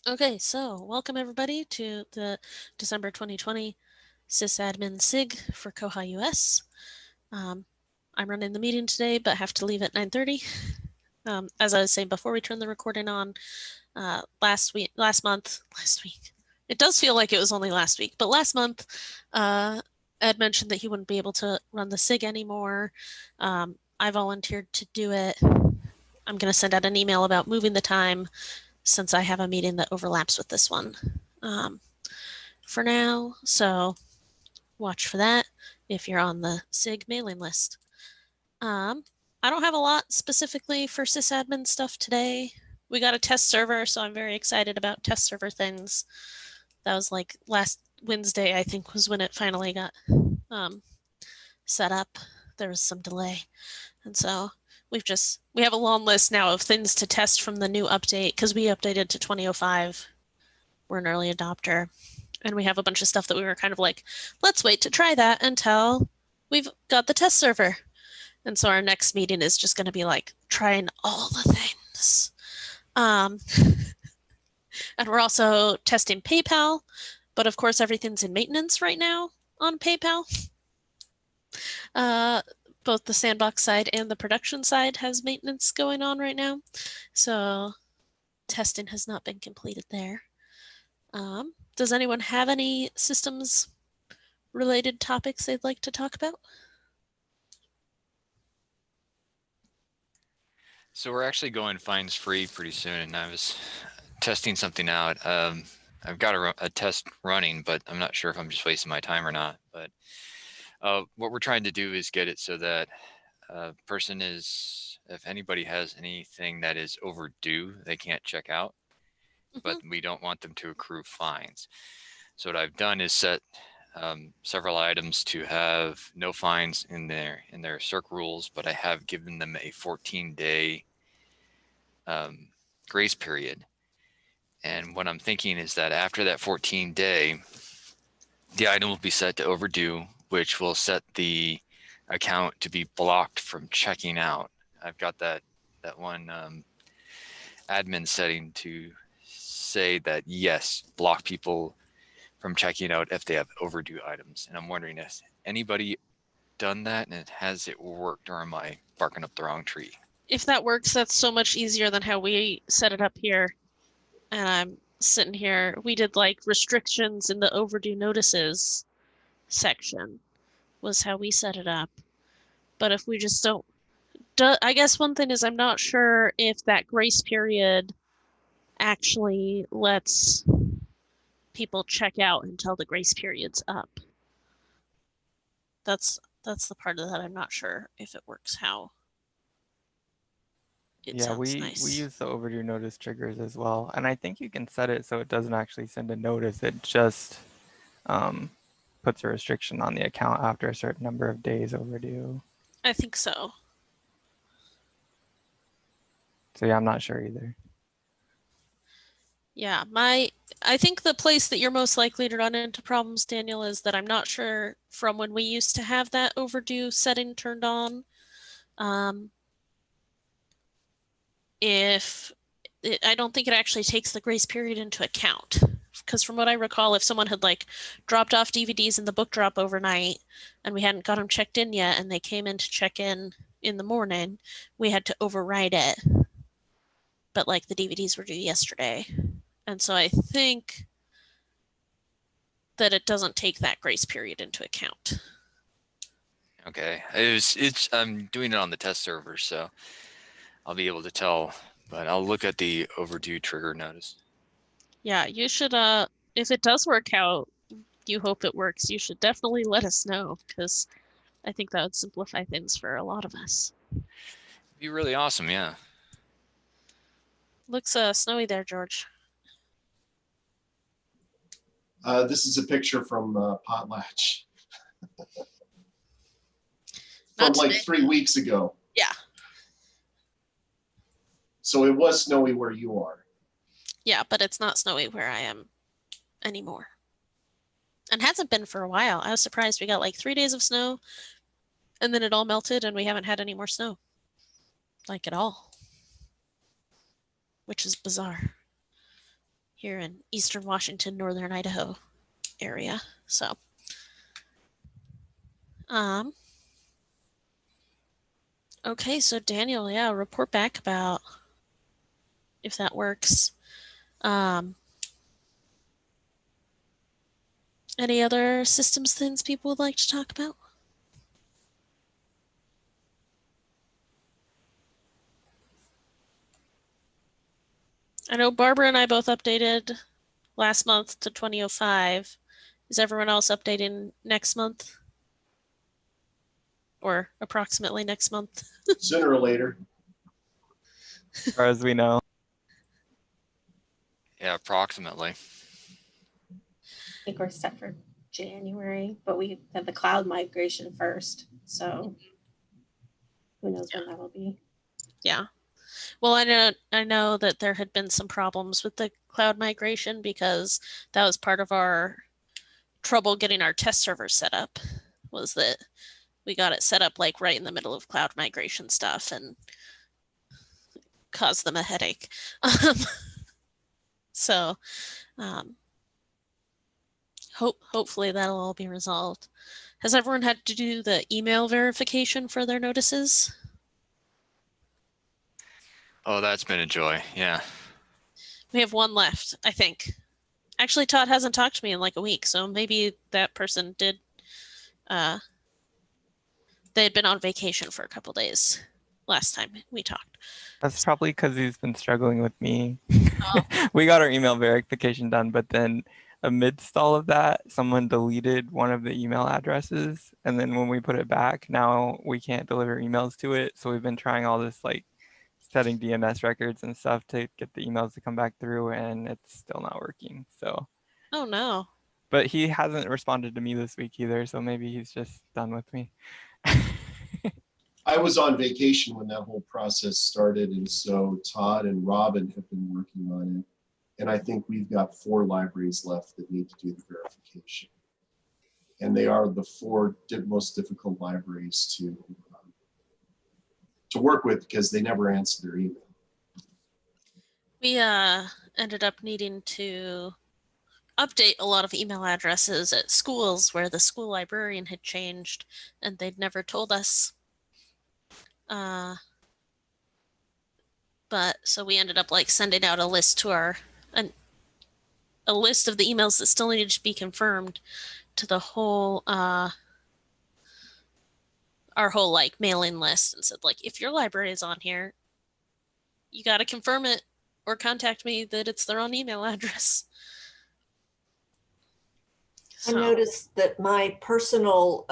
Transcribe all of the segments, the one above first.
Okay, so welcome everybody to the December 2020 sysadmin SIG for koha-US. I'm running the meeting today, but have to leave at 9:30. As I was saying before we turned the recording on, last week, it does feel like it was only last week, but last month, Ed mentioned that he wouldn't be able to run the SIG anymore. I volunteered to do it. I'm going to send out an email about moving the time since I have a meeting that overlaps with this one for now. So watch for that if you're on the SIG mailing list. I don't have a lot specifically for sysadmin stuff today. We got a test server, so I'm very excited about test server things. That was like last Wednesday, I think, was when it finally got set up. There was some delay. And so we have a long list now of things to test from the new update because we updated to 2005. We're an early adopter. And we have a bunch of stuff that we were kind of like, let's wait to try that until we've got the test server. And so our next meeting is just going to be like trying all the things. And we're also testing PayPal, but of course everything's in maintenance right now on PayPal. Both the sandbox side and the production side has maintenance going on right now. So testing has not been completed there. Does anyone have any systems related topics they'd like to talk about? So we're actually going fines free pretty soon, and I was testing something out. I've got a test running, but I'm not sure if I'm just wasting my time or not. But what we're trying to do is get it so that person is, if anybody has anything that is overdue, they can't check out, but we don't want them to accrue fines. So what I've done is set several items to have no fines in their circ rules, but I have given them a 14-day grace period. And what I'm thinking is that after that 14-day, the item will be set to overdue, which will set the account to be blocked from checking out. I've got that one admin setting to say that yes, block people from checking out if they have overdue items. And I'm wondering, has anybody done that, and has it worked, or am I barking up the wrong tree? If that works, that's so much easier than how we set it up here. And I'm sitting here, we did like restrictions in the overdue notices section was how we set it up. But if we just don't, I guess one thing is I'm not sure if that grace period actually lets people check out until the grace period's up. That's the part of that I'm not sure if it works how it sounds nice. We use the overdue notice triggers as well, and I think you can set it so it doesn't actually send a notice. It just puts a restriction on the account after a certain number of days overdue. I think so. So yeah, I'm not sure either. Yeah, I think the place that you're most likely to run into problems, Daniel, is that I'm not sure from when we used to have that overdue setting turned on. I don't think it actually takes the grace period into account. Because from what I recall, if someone had like dropped off DVDs in the book drop overnight and we hadn't got them checked in yet and they came in to check in the morning, we had to override it. But like the DVDs were due yesterday. And so I think that it doesn't take that grace period into account. Okay, I'm doing it on the test server, so I'll be able to tell, but I'll look at the overdue trigger notice. Yeah, you should, if it does work out, you hope it works, you should definitely let us know, because I think that would simplify things for a lot of us. It'd be really awesome, yeah. Looks snowy there, George. This is a picture from Potlatch. Not from like today. 3 weeks ago. Yeah. So it was snowy where you are. Yeah, but it's not snowy where I am anymore. And hasn't been for a while. I was surprised we got like 3 days of snow and then it all melted and we haven't had any more snow. Like at all. Which is bizarre. here in eastern Washington, northern Idaho area. So, okay, so Daniel, yeah, report back about if that works. Any other systems things people would like to talk about? I know Barbara and I both updated last month to 2005. Is everyone else updating next month? Or approximately next month? Sooner or later. As far as we know. Yeah, approximately. I think we're set for January, but we have the cloud migration first. So who knows when that'll be. Yeah. Well, I know that there had been some problems with the cloud migration because that was part of our trouble getting our test servers set up, was that we got it set up like right in the middle of cloud migration stuff and caused them a headache. So hopefully that'll all be resolved. Has everyone had to do the email verification for their notices? Oh, that's been a joy. Yeah. We have one left, I think. Actually, Todd hasn't talked to me in like a week, so maybe that person did. They had been on vacation for a couple days last time we talked. That's probably because he's been struggling with me. We got our email verification done, but then amidst all of that, someone deleted one of the email addresses. And then when we put it back, now we can't deliver emails to it. So we've been trying all this like setting DNS records and stuff to get the emails to come back through, and it's still not working. So, Oh no. but he hasn't responded to me this week either. So maybe he's just done with me. I was on vacation when that whole process started, and so Todd and Robin have been working on it. And I think we've got 4 libraries left that need to do the verification. And they are the 4 most difficult libraries to work with because they never answer their email. We ended up needing to update a lot of email addresses at schools where the school librarian had changed and they'd never told us. But so we ended up like sending out a list to a list of the emails that still needed to be confirmed to the whole our whole like mailing list, and said like, if your library is on here, you got to confirm it or contact me that it's their own email address. I noticed that my personal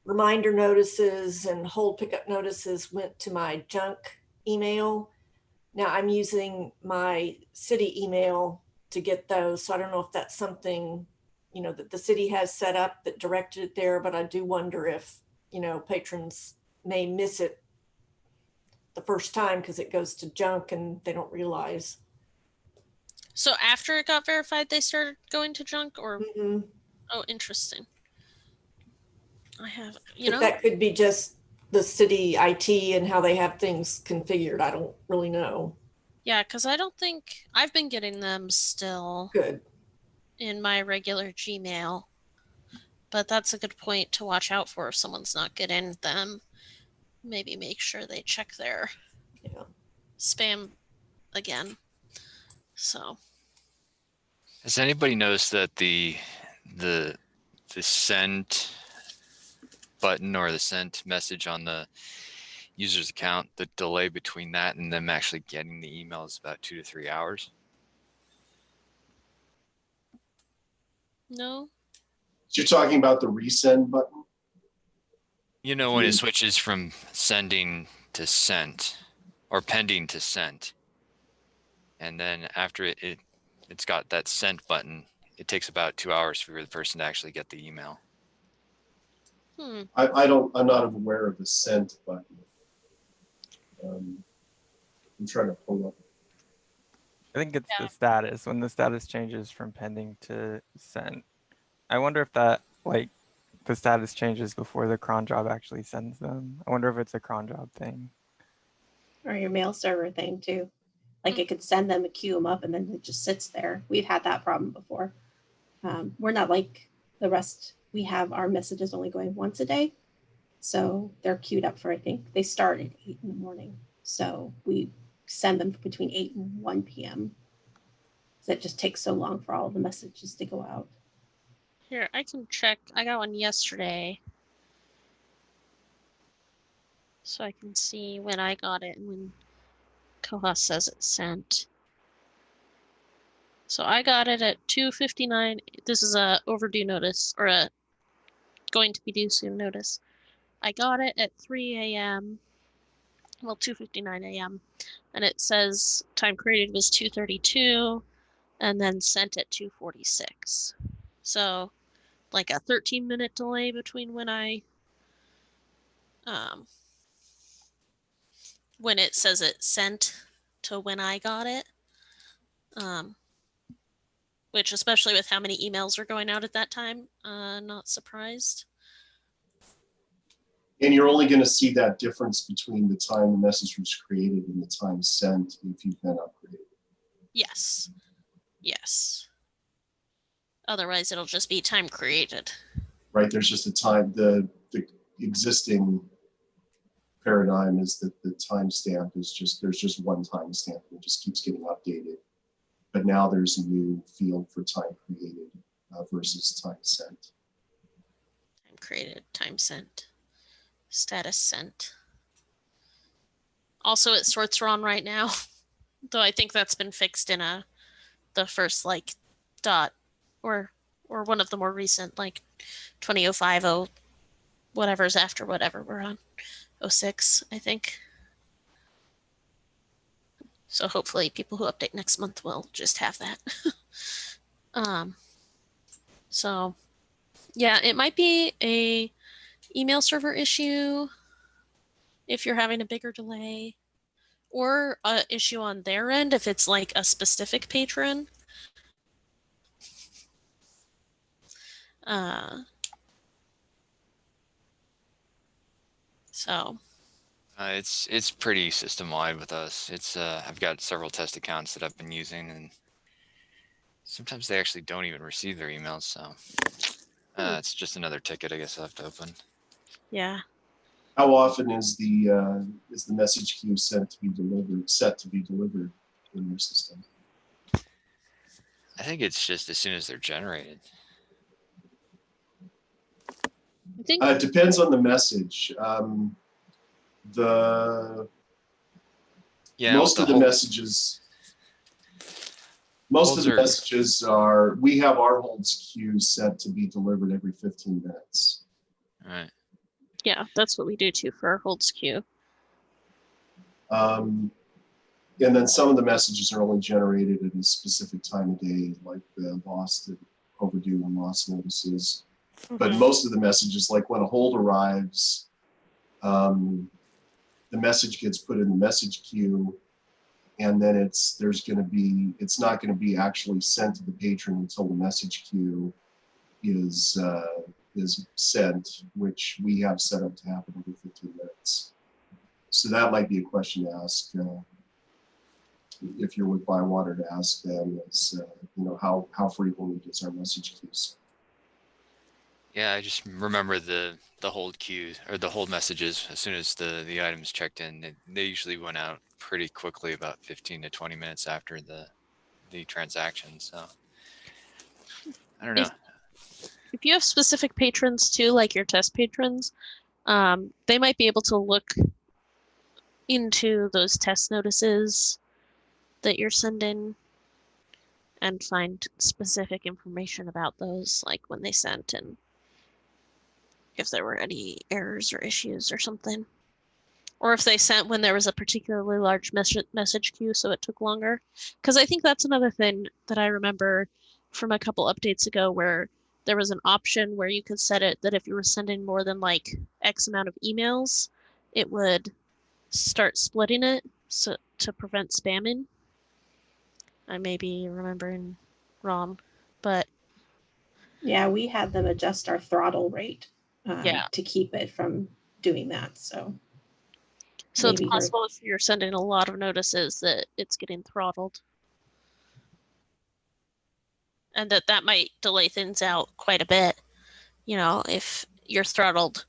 reminder notices and hold pickup notices went to my junk email. Now I'm using my city email to get those. So I don't know if that's something, you know, that the city has set up that directed it there, but I do wonder if, you know, patrons may miss it the first time because it goes to junk and they don't realize. So after it got verified, they started going to junk, or Mm-hmm. Oh, interesting. I have, That could be just the city IT and how they have things configured. I don't really know. Yeah, because I don't think I've been getting them still. Good. In my regular Gmail. But that's a good point to watch out for if someone's not getting them. Maybe make sure they check their spam again. So, has anybody noticed that the send button or the send message on the user's account, the delay between that and them actually getting the email is about 2 to 3 hours? No. So you're talking about the resend button? You know, when it switches from sending to sent or pending to sent, and then after it's got that sent button, it takes about 2 hours for the person to actually get the email. I'm not aware of the sent button. I'm trying to pull up. I think it's the status, when the status changes from pending to sent. I wonder if that, like, the status changes before the cron job actually sends them. I wonder if it's a cron job thing. Or your mail server thing too. Like it could send them, queue them up, and then it just sits there. We've had that problem before. We're not like the rest. We have our messages only going once a day. So they're queued up for, I think they start at 8 in the morning. So we send them between 8 and 1 p.m. So it just takes so long for all the messages to go out. Here, I can check. I got one yesterday. So I can see when I got it and when Koha says it's sent. So I got it at 2:59. This is a overdue notice, or a going to be due soon notice. I got it at 3 a.m. Well, 2:59 a.m. And it says time created was 2:32 and then sent at 2:46. So like a 13-minute delay between when when it says it sent to when I got it. Which, especially with how many emails are going out at that time, not surprised. And you're only going to see that difference between the time the message was created and the time sent if you've been upgraded. Yes. Yes. Otherwise, it'll just be time created. Right, there's just a time, the existing paradigm is that the timestamp is just, there's just one timestamp and it just keeps getting updated. But now there's a new field for time created versus time sent. Time created, time sent, status sent. Also, it sorts wrong right now, though I think that's been fixed in the first like dot or one of the more recent like 2005 whatever's after whatever we're on 06, I think. So hopefully people who update next month will just have that. So yeah, it might be a email server issue if you're having a bigger delay, or a issue on their end if it's like a specific patron. So It's pretty system wide with us. It's I've got several test accounts that I've been using, and sometimes they actually don't even receive their emails. So it's just another ticket I guess I have to open. yeah. How often is the message queue set to be delivered in your system? I think it's just as soon as they're generated. I think It depends on the message. Most of the messages are, we have our holds queue set to be delivered every 15 minutes. All right. yeah, that's what we do too for our holds queue. And then some of the messages are only generated at a specific time of day, like the lost, overdue, and lost notices. But most of the messages, like when a hold arrives, the message gets put in the message queue, and then it's not going to be actually sent to the patron until the message queue is sent, which we have set up to happen every 15 minutes. So that might be a question to ask if you're with Bywater, to ask them is how frequently does our message queues? Yeah, I just remember the hold queue or the hold messages as soon as the items checked in. They usually went out pretty quickly, about 15 to 20 minutes after the transaction. So I don't know. If you have specific patrons too, like your test patrons, they might be able to look into those test notices that you're sending and find specific information about those, like when they sent and if there were any errors or issues or something. Or if they sent when there was a particularly large message queue, so it took longer. Because I think that's another thing that I remember from a couple updates ago, where there was an option where you could set it that if you were sending more than like X amount of emails, it would start splitting it so to prevent spamming. I may be remembering wrong, but Yeah, we had them adjust our throttle rate yeah, to keep it from doing that. So So it's maybe possible if you're sending a lot of notices that it's getting throttled. And that might delay things out quite a bit. You know, if you're throttled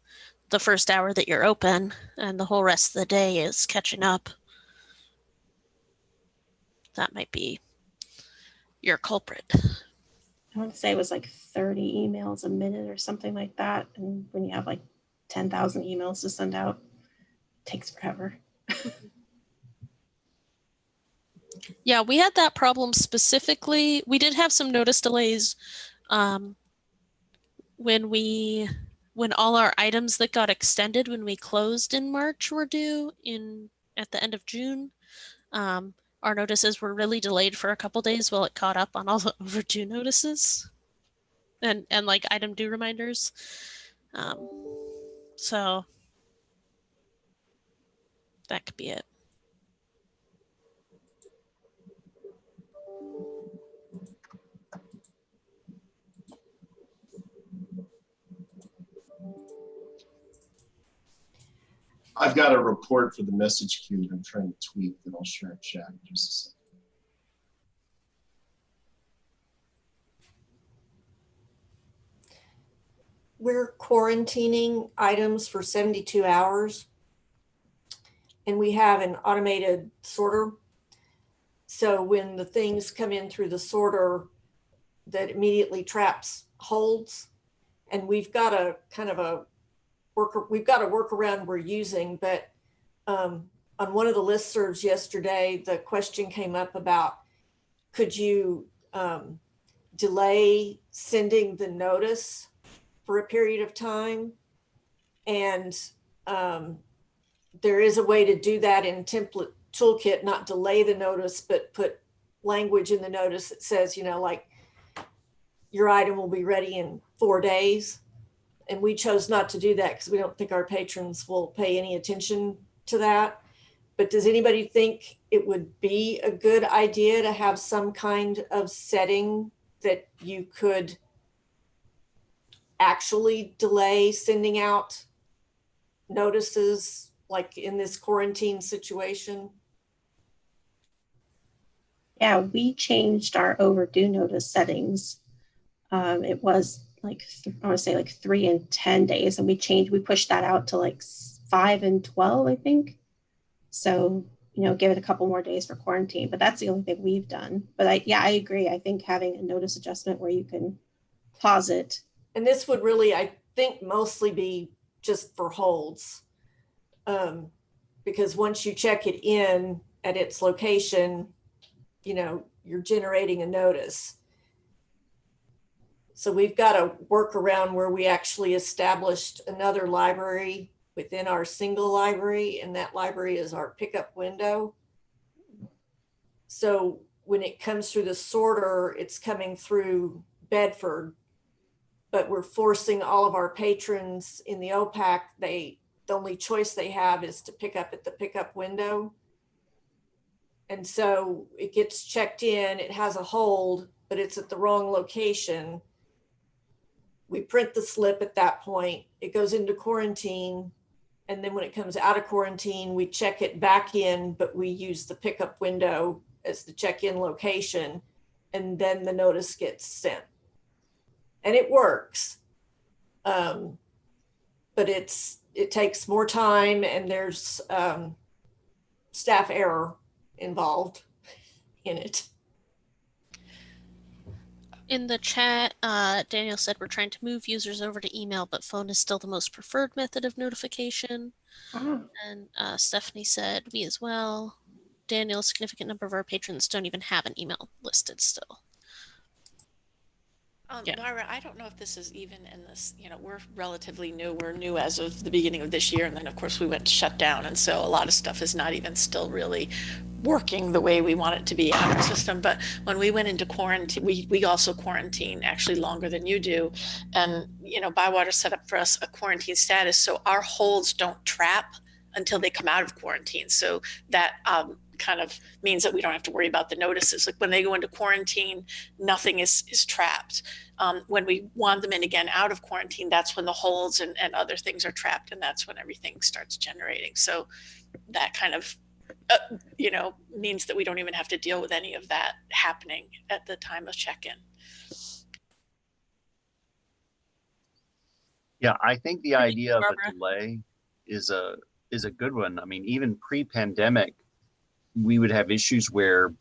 the first hour that you're open and the whole rest of the day is catching up, that might be your culprit. I want to say it was like 30 emails a minute or something like that. And when you have like 10,000 emails to send out, it takes forever. Yeah, we had that problem specifically. We did have some notice delays when all our items that got extended when we closed in March were due at the end of June. Our notices were really delayed for a couple days while it caught up on all the overdue notices and like item due reminders. So that could be it. I've got a report for the message queue that I'm trying to tweak that I'll share in chat in just a second. We're quarantining items for 72 hours. And we have an automated sorter. So when the things come in through the sorter, that immediately traps holds. And we've got a kind of a workaround we're using, but on one of the listservs yesterday, the question came up about, could you delay sending the notice for a period of time? And there is a way to do that in template toolkit, not delay the notice, but put language in the notice that says, you know, like your item will be ready in 4 days. And we chose not to do that because we don't think our patrons will pay any attention to that. But does anybody think it would be a good idea to have some kind of setting that you could actually delay sending out notices like in this quarantine situation? Yeah, we changed our overdue notice settings. It was like, I want to say like 3 and 10 days. And we pushed that out to like 5 and 12, I think. So, you know, give it a couple more days for quarantine, but that's the only thing we've done. But I agree. I think having a notice adjustment where you can pause it. And this would really, I think, mostly be just for holds. Because once you check it in at its location, you know, you're generating a notice. So we've got a workaround where we actually established another library within our single library, and that library is our pickup window. So when it comes through the sorter, it's coming through Bedford, but we're forcing all of our patrons in the OPAC, the only choice they have is to pick up at the pickup window. And so it gets checked in, it has a hold, but it's at the wrong location. We print the slip at that point, it goes into quarantine. And then when it comes out of quarantine, we check it back in, but we use the pickup window as the check-in location. And then the notice gets sent. And it works. But it takes more time and there's staff error involved in it. In the chat, Daniel said we're trying to move users over to email, but phone is still the most preferred method of notification. And Stephanie said we as well. Daniel, a significant number of our patrons don't even have an email listed still. Yeah. Myra, I don't know if this is even in this, you know, we're relatively new. We're new as of the beginning of this year. And then, of course, we went shut down. And so a lot of stuff is not even still really working the way we want it to be in our system. But when we went into quarantine, we also quarantine actually longer than you do. And, you know, Bywater set up for us a quarantine status. So our holds don't trap until they come out of quarantine. So that kind of means that we don't have to worry about the notices. Like when they go into quarantine, nothing is trapped. When we want them in again out of quarantine, that's when the holds and other things are trapped, and that's when everything starts generating. So that kind of means that we don't even have to deal with any of that happening at the time of check-in. Yeah, I think the idea of Barbara. a delay is a good one. I mean, even pre-pandemic, we would have issues where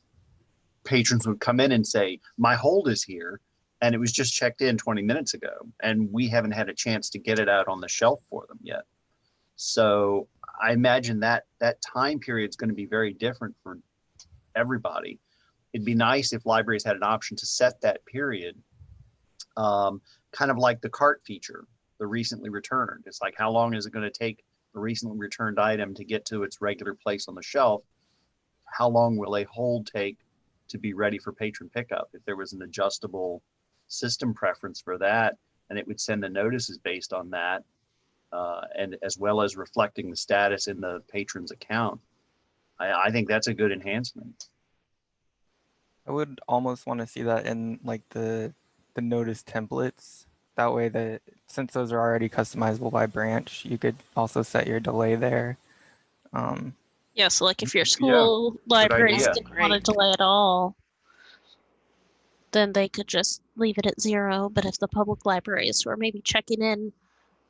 patrons would come in and say, my hold is here, and it was just checked in 20 minutes ago, and we haven't had a chance to get it out on the shelf for them yet. So I imagine that time period is going to be very different for everybody. It'd be nice if libraries had an option to set that period, kind of like the cart feature, the recently returned. It's like, how long is it going to take a recently returned item to get to its regular place on the shelf? How long will a hold take to be ready for patron pickup? If there was an adjustable system preference for that, and it would send the notices based on that, and as well as reflecting the status in the patron's account, I think that's a good enhancement. I would almost want to see that in like the notice templates. That way, that since those are already customizable by branch, you could also set your delay there. Yeah, so like if your school libraries idea. didn't want to delay at all, then they could just leave it at 0. But if the public libraries who are maybe checking in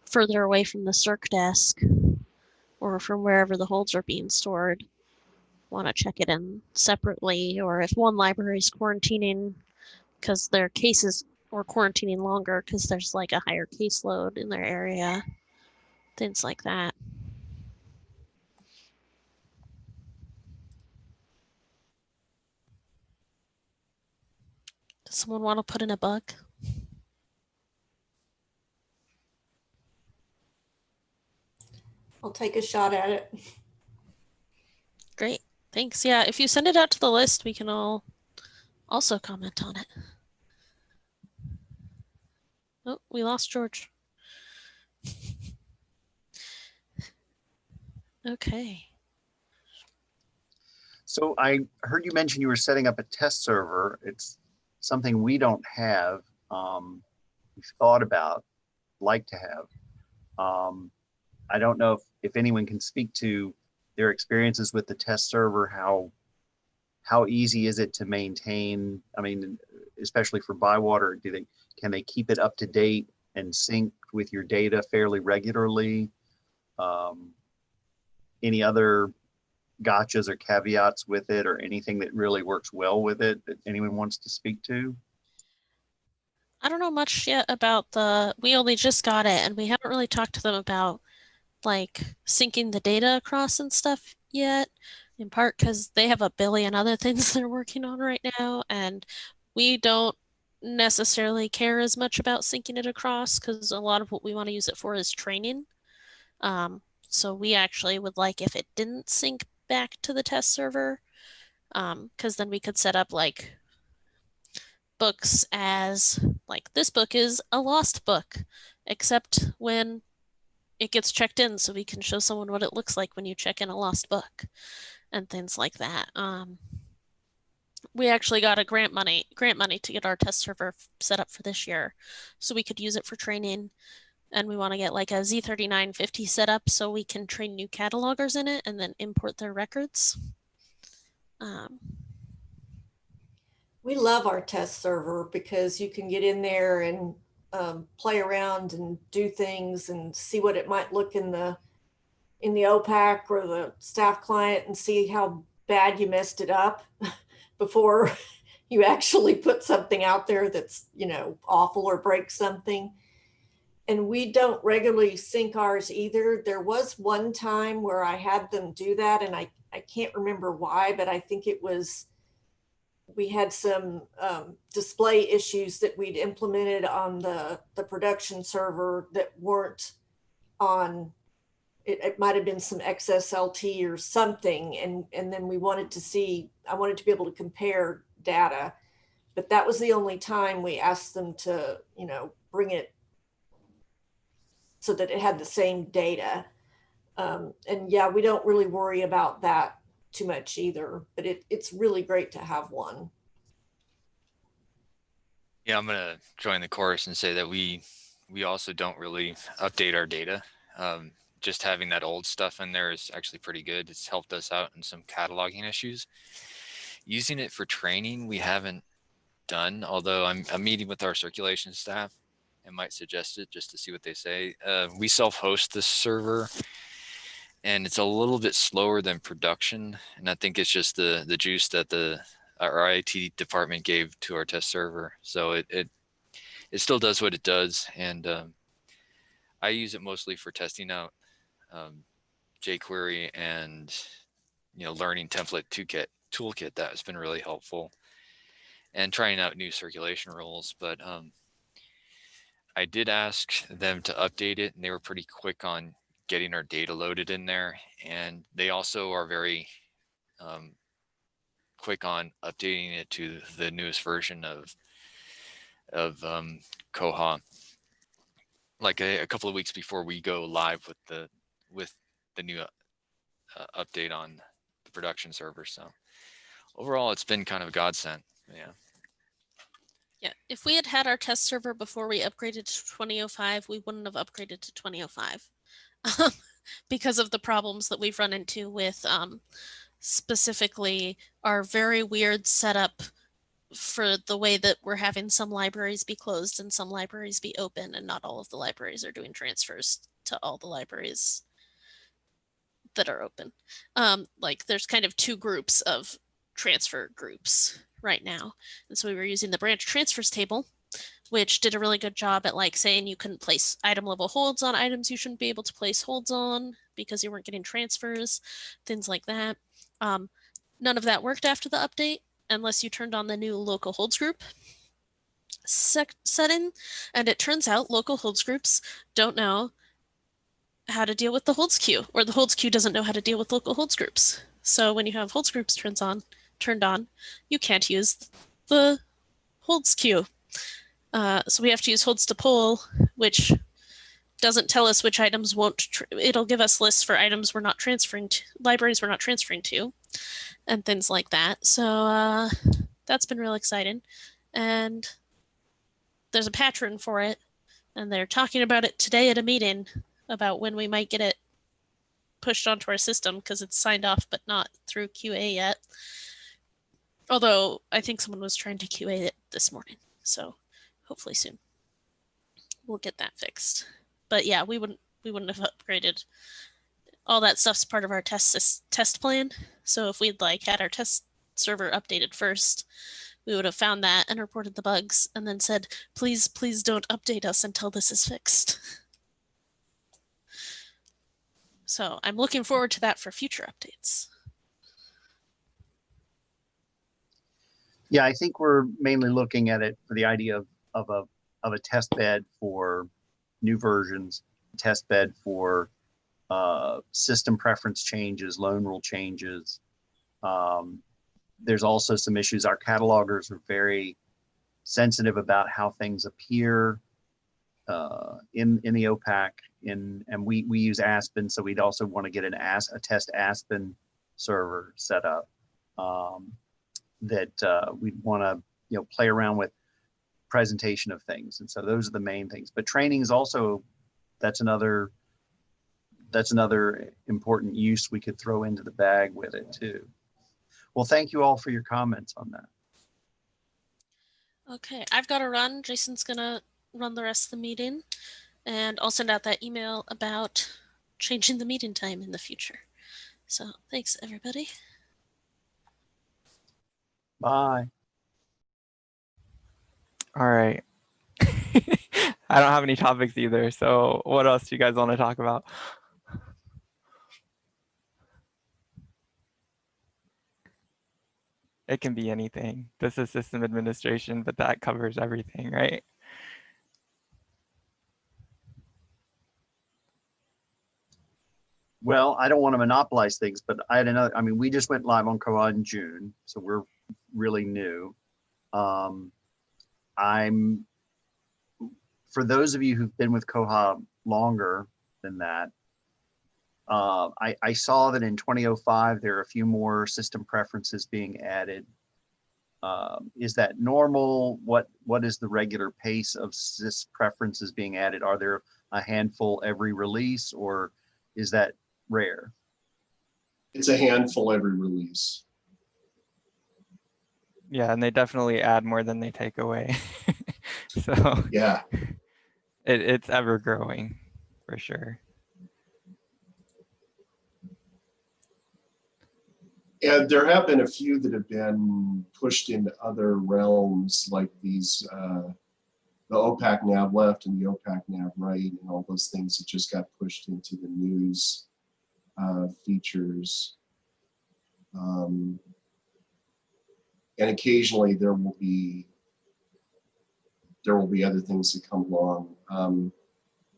further away from the circ desk or from wherever the holds are being stored, want to check it in separately, or if one library is quarantining because their cases or quarantining longer because there's like a higher caseload in their area, things like that. Does someone want to put in a bug? I'll take a shot at it. Great, thanks. Yeah, if you send it out to the list, we can all also comment on it. Oh, we lost George. Okay. So I heard you mention you were setting up a test server. It's something we don't have. We've thought about, like to have. I don't know if anyone can speak to their experiences with the test server. How easy is it to maintain? I mean, especially for Bywater, can they keep it up to date and sync with your data fairly regularly? Any other gotchas or caveats with it, or anything that really works well with it that anyone wants to speak to? I don't know much yet about we only just got it, and we haven't really talked to them about like syncing the data across and stuff yet, in part because they have a billion other things they're working on right now, and we don't necessarily care as much about syncing it across because a lot of what we want to use it for is training. So we actually would like if it didn't sync back to the test server, because then we could set up like books as like this book is a lost book, except when it gets checked in, so we can show someone what it looks like when you check in a lost book and things like that. We actually got a grant money to get our test server set up for this year, so we could use it for training. And we want to get like a Z3950 set up so we can train new catalogers in it and then import their records. We love our test server because you can get in there and play around and do things and see what it might look in the OPAC or the staff client and see how bad you messed it up before you actually put something out there that's, awful or break something. And we don't regularly sync ours either. There was one time where I had them do that, and I can't remember why, but I think it was, we had some display issues that we'd implemented on the production server that weren't on, it might have been some XSLT or something. And then I wanted to be able to compare data, but that was the only time we asked them to, bring it so that it had the same data. And yeah, we don't really worry about that too much either, but it's really great to have one. Yeah, I'm gonna join the chorus and say that we also don't really update our data. Just having that old stuff in there is actually pretty good. It's helped us out in some cataloging issues. Using it for training, we haven't done, although I'm meeting with our circulation staff and might suggest it just to see what they say. We self-host this server, and it's a little bit slower than production, and I think it's just the juice that our IT department gave to our test server. So it still does what it does, and I use it mostly for testing out jQuery and learning template toolkit. That has been really helpful, and trying out new circulation rules. But I did ask them to update it, and they were pretty quick on getting our data loaded in there, and they also are very quick on updating it to the newest version of Koha, like a couple of weeks before we go live with the new update on the production server. So overall, it's been kind of a godsend. Yeah. Yeah, if we had had our test server before we upgraded to 2005, we wouldn't have upgraded to 2005 because of the problems that we've run into with specifically our very weird setup for the way that we're having some libraries be closed and some libraries be open, and not all of the libraries are doing transfers to all the libraries that are open. Like there's kind of two groups of transfer groups right now. And so we were using the branch transfers table, which did a really good job at like saying you couldn't place item level holds on items you shouldn't be able to place holds on because you weren't getting transfers, things like that. None of that worked after the update unless you turned on the new local holds group setting. And it turns out local holds groups don't know how to deal with the holds queue, or the holds queue doesn't know how to deal with local holds groups. So when you have holds groups turned on, you can't use the holds queue. So we have to use holds to pull, which doesn't tell us which items won't. It'll give us lists for items we're not transferring to, libraries we're not transferring to, and things like that. So that's been real exciting. And there's a patron for it, and they're talking about it today at a meeting about when we might get it pushed onto our system because it's signed off but not through QA yet. Although I think someone was trying to QA it this morning, so hopefully soon we'll get that fixed. But yeah, we wouldn't have upgraded. All that stuff's part of our test plan. So if we'd like had our test server updated first, we would have found that and reported the bugs and then said, please don't update us until this is fixed. So I'm looking forward to that for future updates. Yeah, I think we're mainly looking at it for the idea of a test bed for new versions, test bed for system preference changes, loan rule changes. There's also some issues. Our catalogers are very sensitive about how things appear in the OPAC, and we use Aspen, so we'd also want to get a test Aspen server set up that we'd want to play around with presentation of things, and so those are the main things. But training is also that's another important use we could throw into the bag with it too. Well, thank you all for your comments on that. Okay, I've got to run. Jason's gonna run the rest of the meeting, and I'll send out that email about changing the meeting time in the future. So thanks, everybody. Bye. All right. I don't have any topics either. So what else do you guys want to talk about? It can be anything. This is system administration, but that covers everything, right? Well, I don't want to monopolize things, but I had another. I mean, we just went live on Koha in June, so we're really new. For those of you who've been with Koha longer than that, I saw that in 2005, there are a few more system preferences being added. Is that normal? What is the regular pace of sys preferences being added? Are there a handful every release, or is that rare? It's a handful every release. Yeah, and they definitely add more than they take away. So Yeah. it's ever growing for sure. And there have been a few that have been pushed into other realms, like these, the OPAC nav left and the OPAC nav right, and all those things that just got pushed into the news features. And occasionally there will be other things that come along.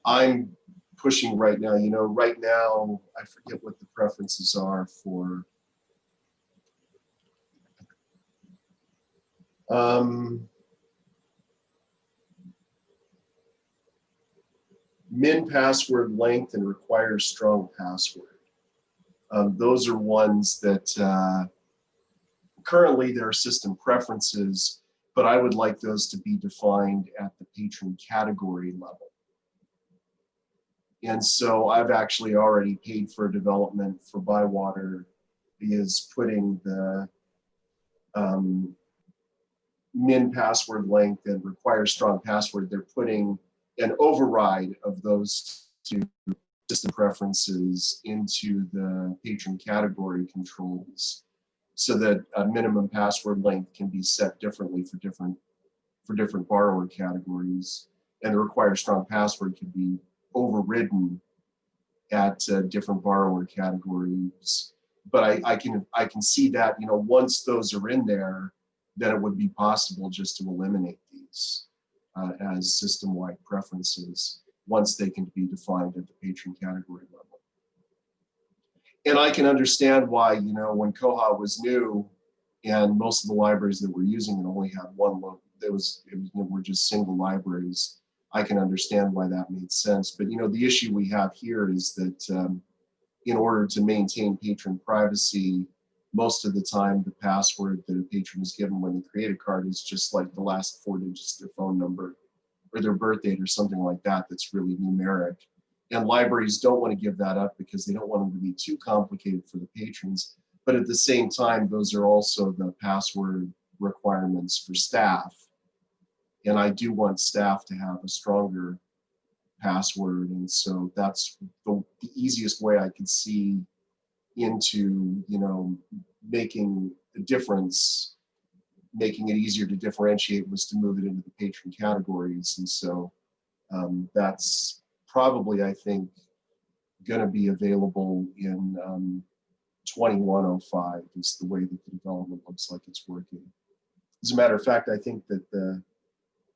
I'm pushing right now, right now, I forget what the preferences are for min password length and requires strong password. Those are ones that currently there are system preferences, but I would like those to be defined at the patron category level. And so I've actually already paid for development for Bywater, is putting the min password length and requires strong password. They're putting an override of those two system preferences into the patron category controls, so that a minimum password length can be set differently for different borrower categories, and the required strong password can be overridden at different borrower categories. But I can see that, once those are in there, then it would be possible just to eliminate these as system-wide preferences once they can be defined at the patron category level. And I can understand why, when Koha was new and most of the libraries that we're using it only had one look, were just single libraries. I can understand why that made sense. But, the issue we have here is that in order to maintain patron privacy, most of the time the password that a patron is given when they create a card is just like the last 4 digits of their phone number or their birth date or something like that that's really numeric. And libraries don't want to give that up because they don't want them to be too complicated for the patrons. But at the same time, those are also the password requirements for staff. And I do want staff to have a stronger password. And so that's the easiest way I can see into, making a difference, making it easier to differentiate, was to move it into the patron categories. And so that's probably, I think, going to be available in 2105 is the way that the development looks like it's working. As a matter of fact, I think that the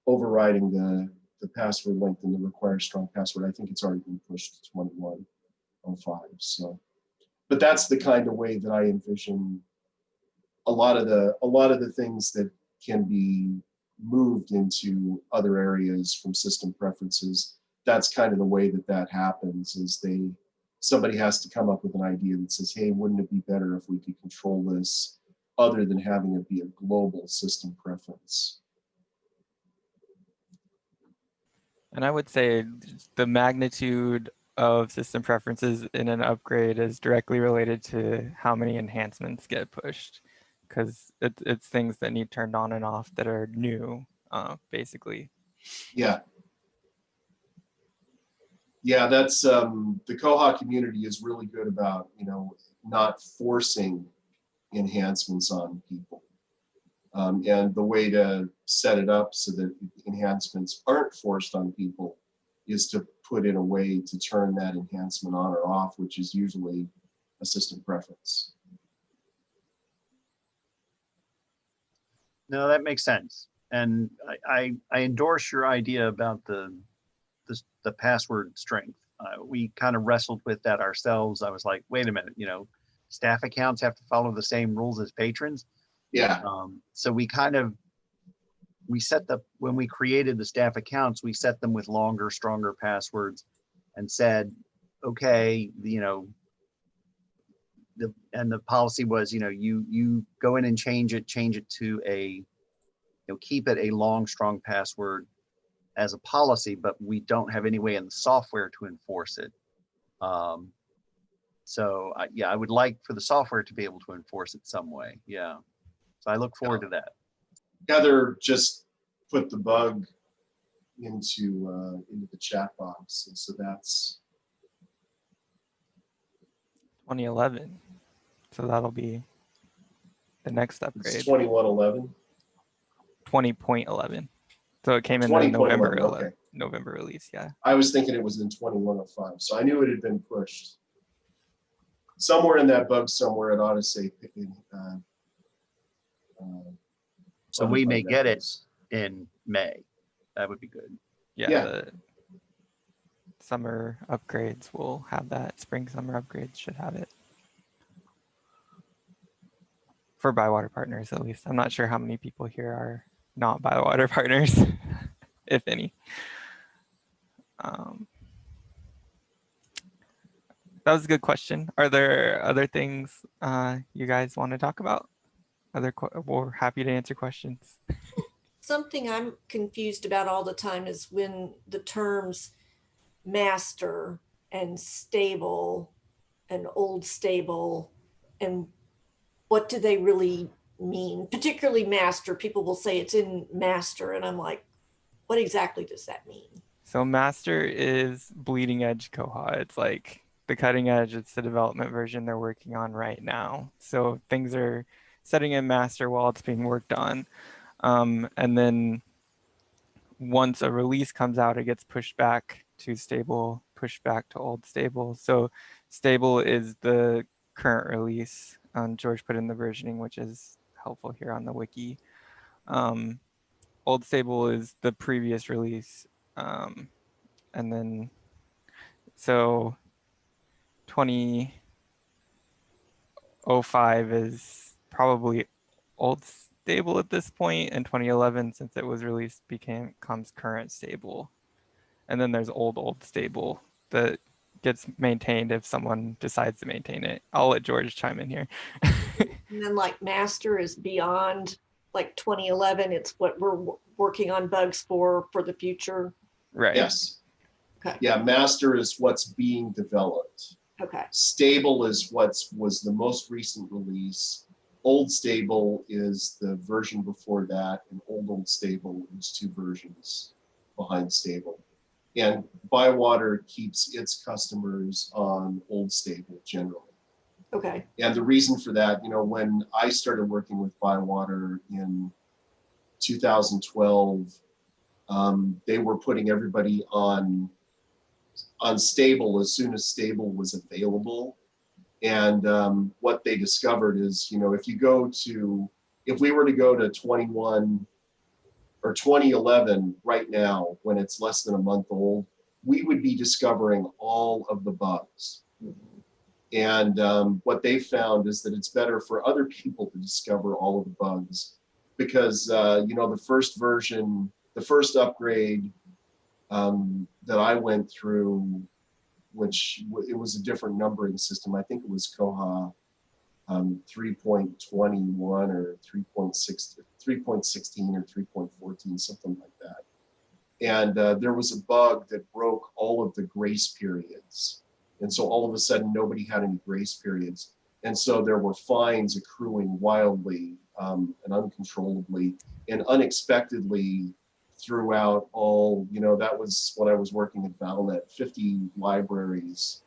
overriding the password length and the required strong password, I think it's already been pushed to 2105. So, but that's the kind of way that I envision a lot of the things that can be moved into other areas from system preferences. That's kind of the way that happens, is somebody has to come up with an idea that says, hey, wouldn't it be better if we could control this other than having it be a global system preference? And I would say the magnitude of system preferences in an upgrade is directly related to how many enhancements get pushed, because it's things that need turned on and off that are new, basically. Yeah. Yeah, that's the Koha community is really good about, not forcing enhancements on people. And the way to set it up so that enhancements aren't forced on people is to put in a way to turn that enhancement on or off, which is usually a system preference. No, that makes sense. And I endorse your idea about the password strength. We kind of wrestled with that ourselves. I was like, wait a minute, staff accounts have to follow the same rules as patrons. Yeah. So when we created the staff accounts, we set them with longer, stronger passwords and said, okay, the policy was, you go in and change it to a, keep it a long, strong password as a policy, but we don't have any way in the software to enforce it. So I would like for the software to be able to enforce it some way. Yeah. So I look forward to that. Heather just put the bug into the chat box, and so that's 2011. So that'll be the next upgrade. it's 2111. 20.11. So it came in the November 20.11, okay. November release. Yeah. I was thinking it was in 2105, so I knew it had been pushed. Somewhere in that bug, somewhere it ought to say. So we may get it in May. That would be good. Yeah. The summer upgrades will have that. Spring summer upgrades should have it. For Bywater partners, at least. I'm not sure how many people here are not Bywater partners, if any. That was a good question. Are there other things you guys want to talk about? We're happy to answer questions. Something I'm confused about all the time is when the terms master and stable and old stable, and what do they really mean? Particularly master, people will say it's in master, and I'm like, what exactly does that mean? So master is bleeding edge koha. It's like the cutting edge. It's the development version they're working on right now. So things are setting in master while it's being worked on. And then once a release comes out, it gets pushed back to stable, pushed back to old stable. So stable is the current release. George put in the versioning, which is helpful here on the wiki. Old stable is the previous release. And then, so 2005 is probably old stable at this point, and 2011, since it was released, becomes current stable. And then there's old stable that gets maintained if someone decides to maintain it. I'll let George chime in here. And then like master is beyond like 2011. It's what we're working on bugs for the future. Right. Yes. Okay. Yeah, master is what's being developed. Okay. Stable is was the most recent release. Old stable is the version before that, and old stable is 2 versions behind stable. And Bywater keeps its customers on old stable generally. Okay. And the reason for that, when I started working with Bywater in 2012, they were putting everybody on stable as soon as stable was available. And what they discovered is, if we were to go to 21 or 2011 right now, when it's less than a month old, we would be discovering all of the bugs. And what they found is that it's better for other people to discover all of the bugs, because the first version, the first upgrade that I went through, which it was a different numbering system. I think it was Koha 3.21 or 3.6, 3.16 or 3.14, something like that. And there was a bug that broke all of the grace periods. And so all of a sudden, nobody had any grace periods. And so there were fines accruing wildly and uncontrollably and unexpectedly throughout all, that was when I was working at Valnet, 50 libraries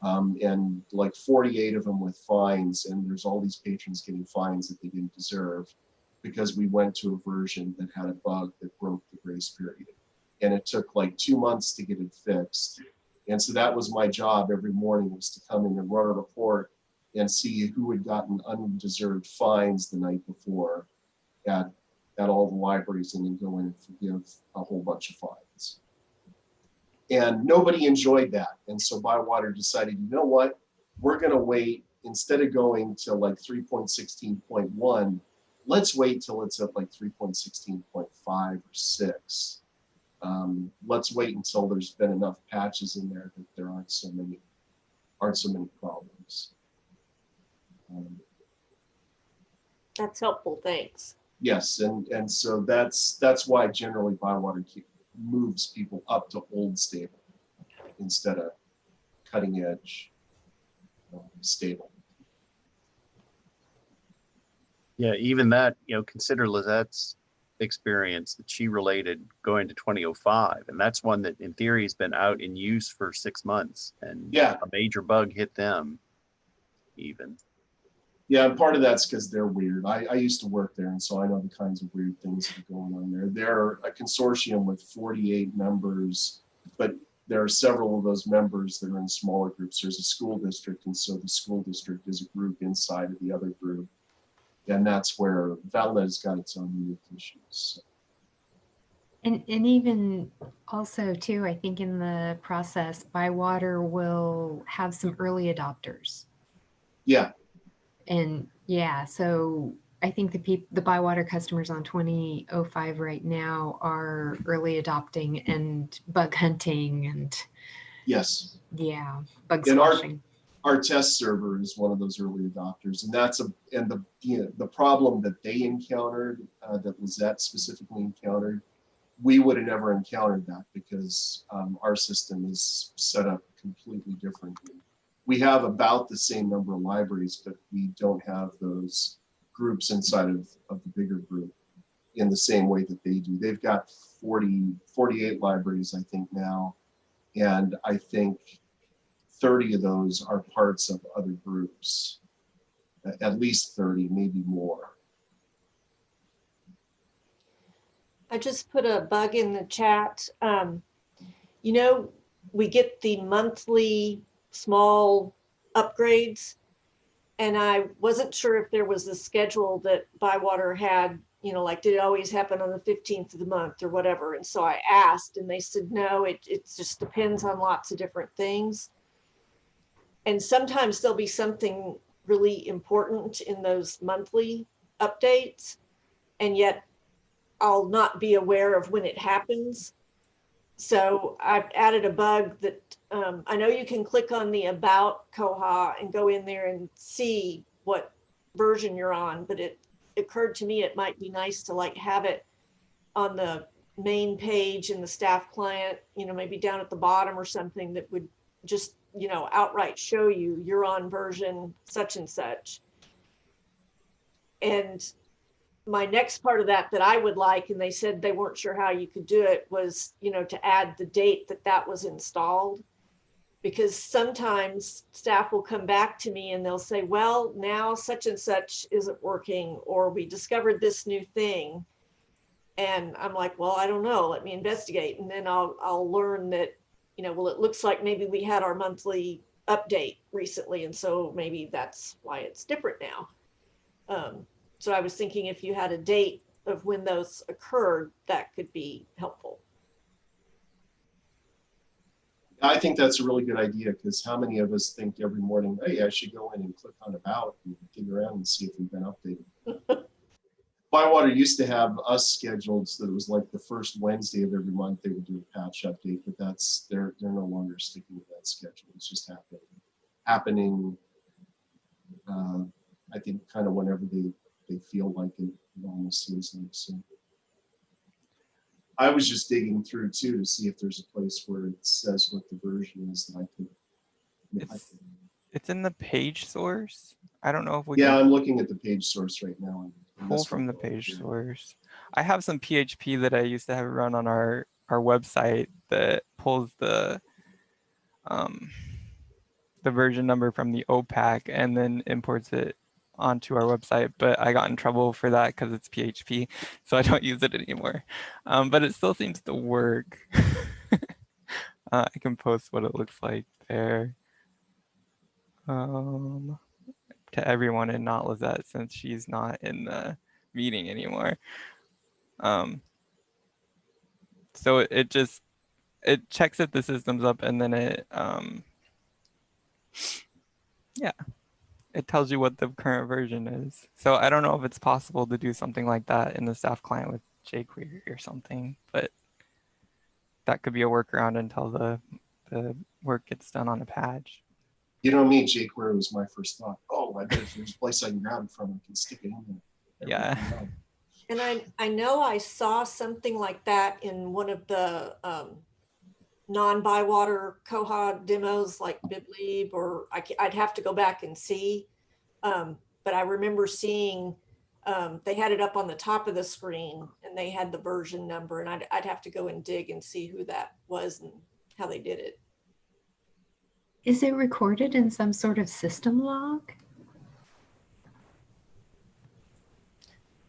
and like 48 of them with fines. And there's all these patrons getting fines that they didn't deserve because we went to a version that had a bug that broke the grace period. And it took like 2 months to get it fixed. And so that was my job every morning, was to come in and run a report and see who had gotten undeserved fines the night before at all the libraries, and then go in and forgive a whole bunch of fines. And nobody enjoyed that. And so Bywater decided, you know what, we're going to wait, instead of going to like 3.16.1, let's wait till it's at like 3.16.5 or 6. Let's wait until there's been enough patches in there that there aren't so many problems. That's helpful. Thanks. Yes, and so that's why generally Bywater moves people up to old stable instead of cutting edge stable. Yeah, even that, consider Lizette's experience that she related going to 2005. And that's one that in theory has been out in use for 6 months. And yeah, a major bug hit them even. Yeah, and part of that's because they're weird. I used to work there, and so I know the kinds of weird things that are going on there. They're a consortium with 48 members, but there are several of those members that are in smaller groups. There's a school district, and so the school district is a group inside of the other group. And that's where Valnet's got its own unique issues. So. And even also too, I think in the process, Bywater will have some early adopters. Yeah. And yeah, so I think the Bywater customers on 2005 right now are early adopting and bug hunting and yes, yeah, bug squashing. Our test server is one of those early adopters, and the problem that they encountered, that Lizette specifically encountered, we would have never encountered that because our system is set up completely differently. We have about the same number of libraries, but we don't have those groups inside of the bigger group in the same way that they do. They've got 48 libraries, I think now, and I think 30 of those are parts of other groups, at least 30, maybe more. I just put a bug in the chat. We get the monthly small upgrades, and I wasn't sure if there was a schedule that Bywater had, like did it always happen on the 15th of the month or whatever. And so I asked, and they said, no, it just depends on lots of different things. And sometimes there'll be something really important in those monthly updates, and yet I'll not be aware of when it happens. So I've added a bug that I know you can click on the About Koha and go in there and see what version you're on, but it occurred to me it might be nice to have it on the main page in the staff client, maybe down at the bottom or something that would just outright show you're on version such and such. And my next part of that I would like, and they said they weren't sure how you could do it, was, to add the date that was installed. Because sometimes staff will come back to me and they'll say, well, now such and such isn't working, or we discovered this new thing. And I'm like, well, I don't know, let me investigate. And then I'll learn that, well, it looks like maybe we had our monthly update recently, and so maybe that's why it's different now. So I was thinking if you had a date of when those occurred, that could be helpful. I think that's a really good idea, because how many of us think every morning, hey, I should go in and click on About and dig around and see if we've been updated. Bywater used to have us scheduled so that it was like the first Wednesday of every month they would do a patch update, but they're no longer sticking with that schedule. It's just happening. I think kind of whenever they feel like it almost seems like. So I was just digging through too to see if there's a place where it says what the version is that I could. It's in the page source. I don't know if we. Yeah, can I'm looking at the page source right now. pull from the page source. I have some PHP that I used to have run on our website that pulls the version number from the OPAC and then imports it onto our website, but I got in trouble for that because it's PHP, so I don't use it anymore. But it still seems to work. I can post what it looks like there to everyone and not Lizette, since she's not in the meeting anymore. So it checks if the system's up, and then it tells you what the current version is. So I don't know if it's possible to do something like that in the staff client with jQuery or something, but that could be a workaround until the work gets done on a patch. You know me, jQuery was my first thought. Oh, oh, I bet if there's a place I can grab it from, I can stick it in there. Yeah. And I know I saw something like that in one of the non-Bywater Koha demos, like BibLib, or I'd have to go back and see. But I remember seeing they had it up on the top of the screen and they had the version number, and I'd have to go and dig and see who that was and how they did it. Is it recorded in some sort of system log?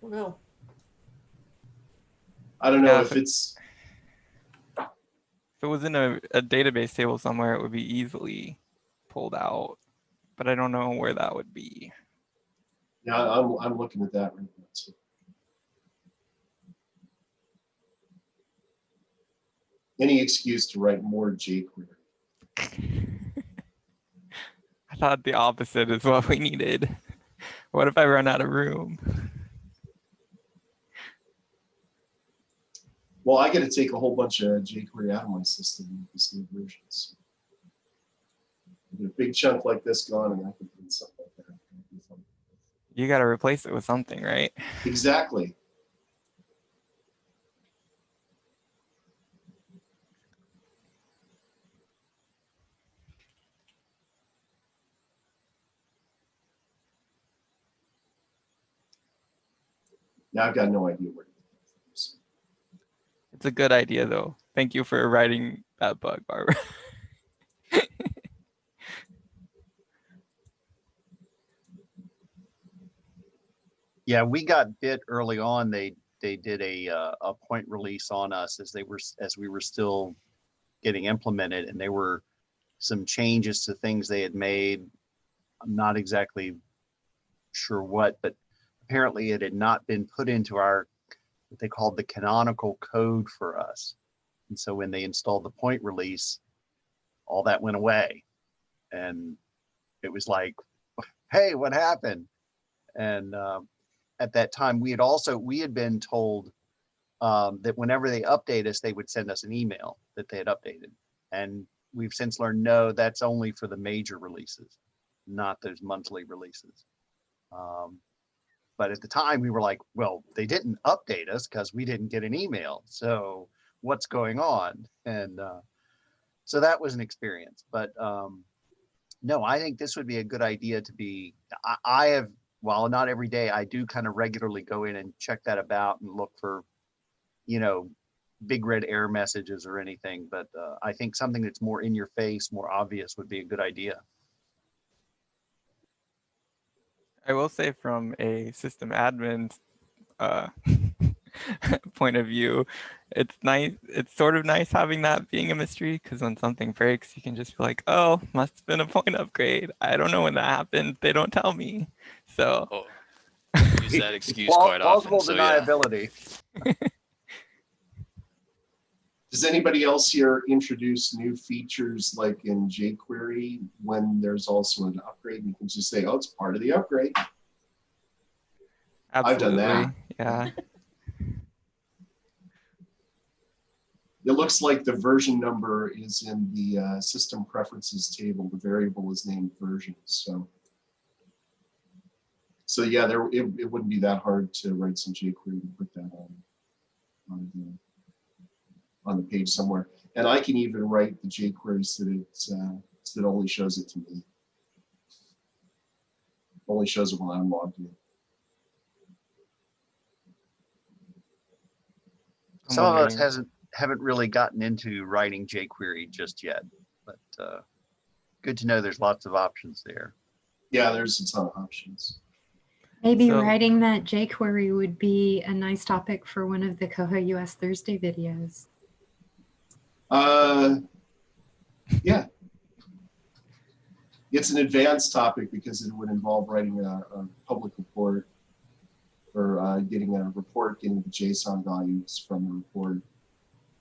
No. I don't know Yeah, if it's. If it was in a database table somewhere, it would be easily pulled out, but I don't know where that would be. Yeah, I'm looking at that right now. So. Any excuse to write more jQuery. I thought the opposite is what we needed. What if I run out of room? Well, I got to take a whole bunch of jQuery out of my system with this new version. So get a big chunk like this gone, and I can put something like that. You got to replace it with something, right? Exactly. Now I've got no idea where to get this. It's a good idea, though. Thank you for writing that bug, Barbara. Yeah, we got bit early on. They did a point release on us as we were still getting implemented, and there were some changes to things they had made. I'm not exactly sure what, but apparently it had not been put into our what they called the canonical code for us. And so when they installed the point release, all that went away, and it was like, hey, what happened? And at that time, we had been told that whenever they update us, they would send us an email that they had updated. And we've since learned, no, that's only for the major releases, not those monthly releases. But at the time we were like, well, they didn't update us because we didn't get an email. So what's going on? And so that was an experience. But no, I think this would be a good idea to be, I have, while not every day, I do kind of regularly go in and check that about and look for, big red error messages or anything. But I think something that's more in your face, more obvious would be a good idea. I will say from a system admin point of view, it's nice. It's sort of nice having that being a mystery, because when something breaks, you can just be like, oh, must have been a point upgrade. I don't know when that happened. They don't tell me. So use that excuse quite often. Plausible So deniability. yeah. Does anybody else here introduce new features like in jQuery when there's also an upgrade? You can just say, oh, it's part of the upgrade. absolutely, I've done that. Yeah. It looks like the version number is in the system preferences table. The variable is named version. So yeah, it wouldn't be that hard to write some jQuery to put that on the page somewhere. And I can even write the jQuery so that it only shows it to me. Only shows it when I'm logged in. Some of us haven't really gotten into writing jQuery just yet, but good to know there's lots of options there. Yeah, there's a ton of options. Maybe writing that jQuery would be a nice topic for one of the koha-US Thursday videos. Yeah. It's an advanced topic because it would involve writing a public report or getting a report, getting the JSON values from the report,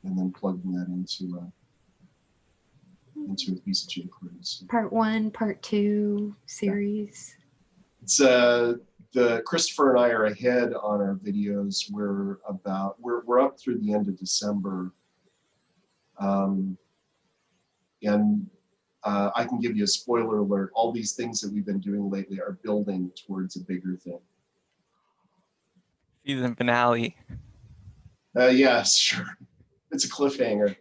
and then plugging that into a piece of jQuery. So Part 1, Part 2 series. it's Christopher and I are ahead on our videos. We're up through the end of December. And I can give you a spoiler alert. All these things that we've been doing lately are building towards a bigger thing. Season finale. Yeah, sure. It's a cliffhanger.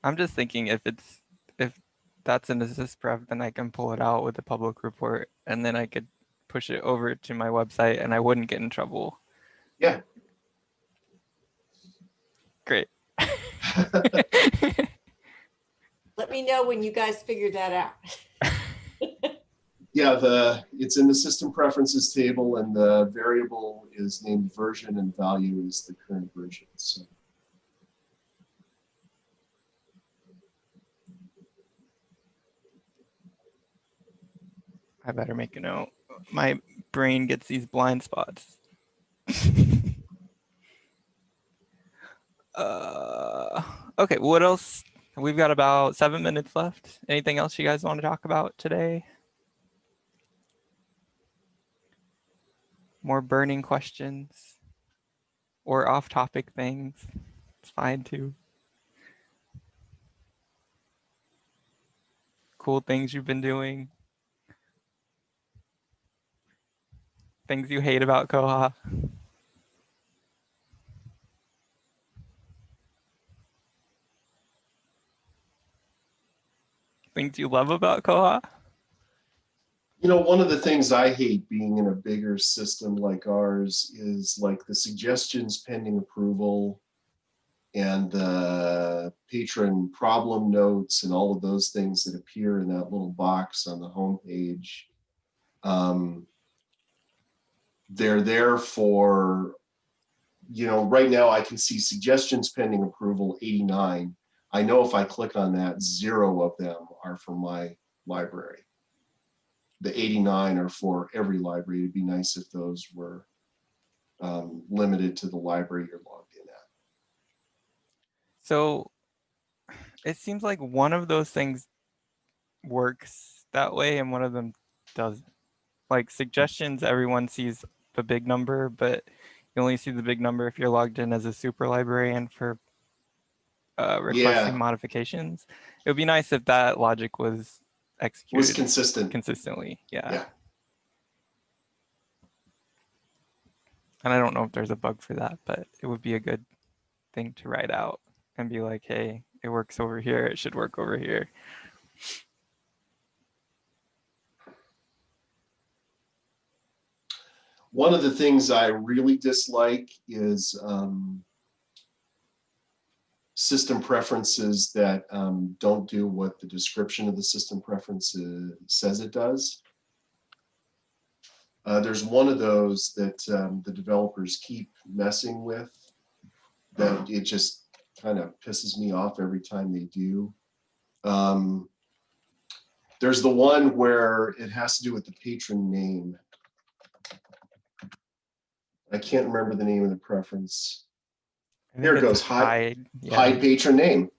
I'm just thinking if that's an assist pref, then I can pull it out with the public report, and then I could push it over to my website, and I wouldn't get in trouble. Yeah. Great. Let me know when you guys figure that out. Yeah, it's in the system preferences table, and the variable is named version, and value is the current version. So. I better make a note. My brain gets these blind spots. Okay, what else? We've got about 7 minutes left. Anything else you guys want to talk about today? More burning questions or off-topic things? It's fine too. Cool things you've been doing. Things you hate about Koha. Things you love about Koha. You know, one of the things I hate being in a bigger system like ours is like the suggestions pending approval and the patron problem notes and all of those things that appear in that little box on the homepage. They're there for, you know, right now I can see suggestions pending approval 89. I know if I click on that, 0 of them are for my library. The 89 are for every library. It'd be nice if those were limited to the library you're logged in at. So it seems like one of those things works that way and one of them doesn't. Like suggestions, everyone sees the big number, but you only see the big number if you're logged in as a super librarian for requesting modifications. It would be nice if that logic was executed consistently. Yeah. And I don't know if there's a bug for that, but it would be a good thing to write out and be like, hey, it works over here. It should work over here. One of the things I really dislike is system preferences that don't do what the description of the system preferences says it does. There's one of those that the developers keep messing with that it just kind of pisses me off every time they do. There's the one where it has to do with the patron name. I can't remember the name of the preference. Here it goes, hide patron name.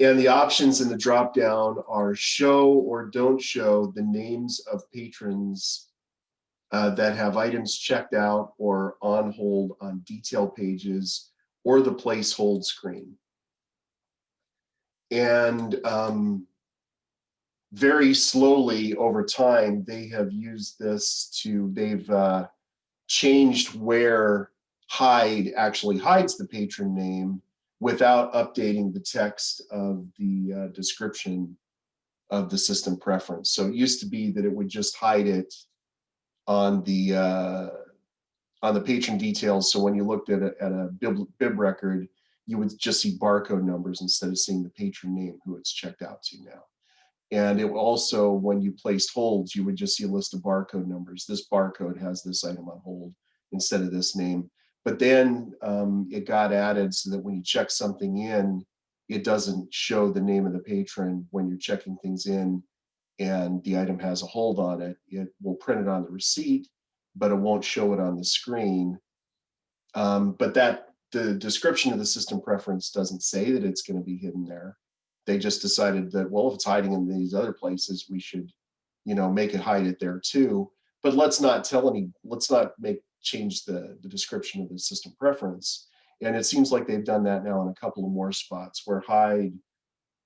And the options in the drop down are show or don't show the names of patrons that have items checked out or on hold on detail pages or the place hold screen. And very slowly over time, they have used this to, they've changed where hide actually hides the patron name without updating the text of the description of the system preference. So it used to be that it would just hide it on the patron details. So when you looked at a bib record, you would just see barcode numbers instead of seeing the patron name, who it's checked out to now. And it also, when you placed holds, you would just see a list of barcode numbers. This barcode has this item on hold instead of this name. But then it got added so that when you check something in, it doesn't show the name of the patron when you're checking things in and the item has a hold on it. It will print it on the receipt, but it won't show it on the screen. But the description of the system preference doesn't say that it's going to be hidden there. They just decided that, well, if it's hiding in these other places, we should, you know, make it hide it there too. But let's not change the description of the system preference And it seems like they've done that now in a couple of more spots where hide,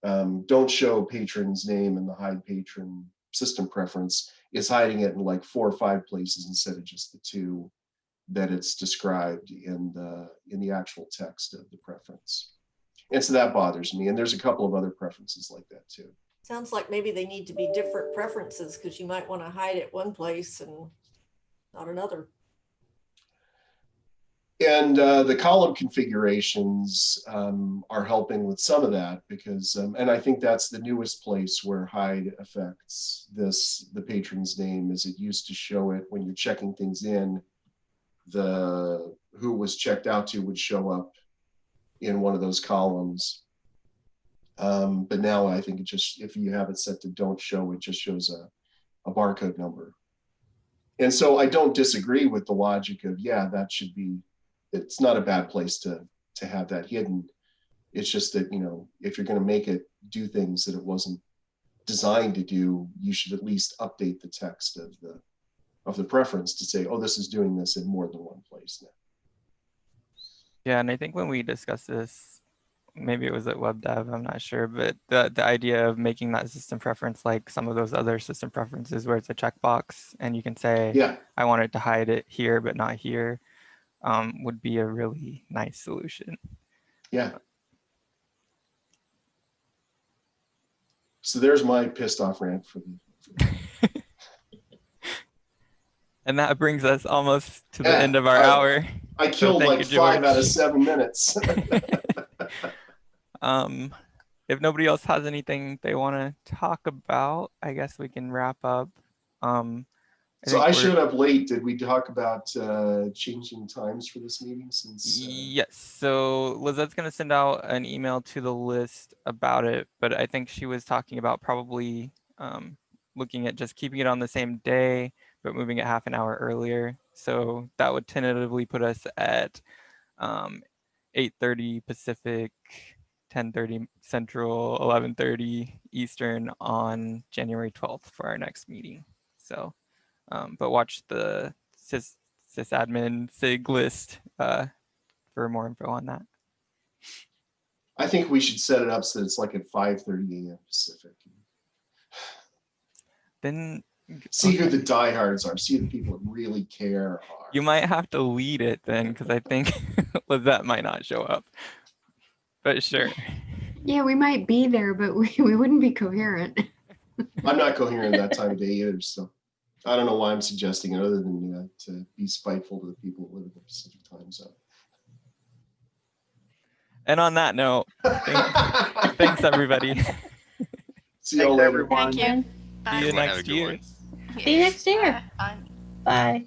don't show patron's name and the hide patron system preference is hiding it in like 4 or 5 places instead of just the 2 that it's described in the actual text of the preference. And so that bothers me. And there's a couple of other preferences like that too. Sounds like maybe they need to be different preferences because you might want to hide it one place and not another. And the column configurations are helping with some of that because, and I think that's the newest place where hide affects this, the patron's name, is it used to show it when you're checking things in, the who was checked out to would show up in one of those columns. But now I think it just, if you have it set to don't show, it just shows a barcode number. And so I don't disagree with the logic of, yeah, that should be, it's not a bad place to have that hidden. It's just that, you know, if you're going to make it do things that it wasn't designed to do, you should at least update the text of the preference to say, oh, this is doing this in more than one place now. Yeah, and I think when we discussed this, maybe it was at Web Dev, I'm not sure, but the idea of making that system preference like some of those other system preferences where it's a checkbox and you can say, Yeah, I want it to hide it here, but not here, would be a really nice solution. yeah. So there's my pissed off rant for the. And that brings us almost to the Yeah, end of our hour. I killed thank like you, 5 out of George. 7 minutes. If nobody else has anything they want to talk about, I guess we can wrap up. So I showed up late. Did we talk about changing times for this meeting since? Yes. So Lizette's going to send out an email to the list about it, but I think she was talking about probably looking at just keeping it on the same day, but moving it half an hour earlier. So that would tentatively put us at 8:30 Pacific, 10:30 Central, 11:30 Eastern on January 12th for our next meeting. So, but watch the sysadmin SIG list for more info on that. I think we should set it up so that it's like at 5:30 a.m. Pacific. Then see who the diehards are. See who the people that really care are. You might have to lead it then, because I think Lizette might not show up. But sure. Yeah, we might be there, but we wouldn't be coherent. I'm not coherent that time of day either, so I don't know why I'm suggesting it other than to be spiteful to the people that live in the Pacific time zone. And on that note, thanks everybody. See you all later. Thank you. Bye. See you Everyone have a next good year. one. See you next year. Bye. Bye.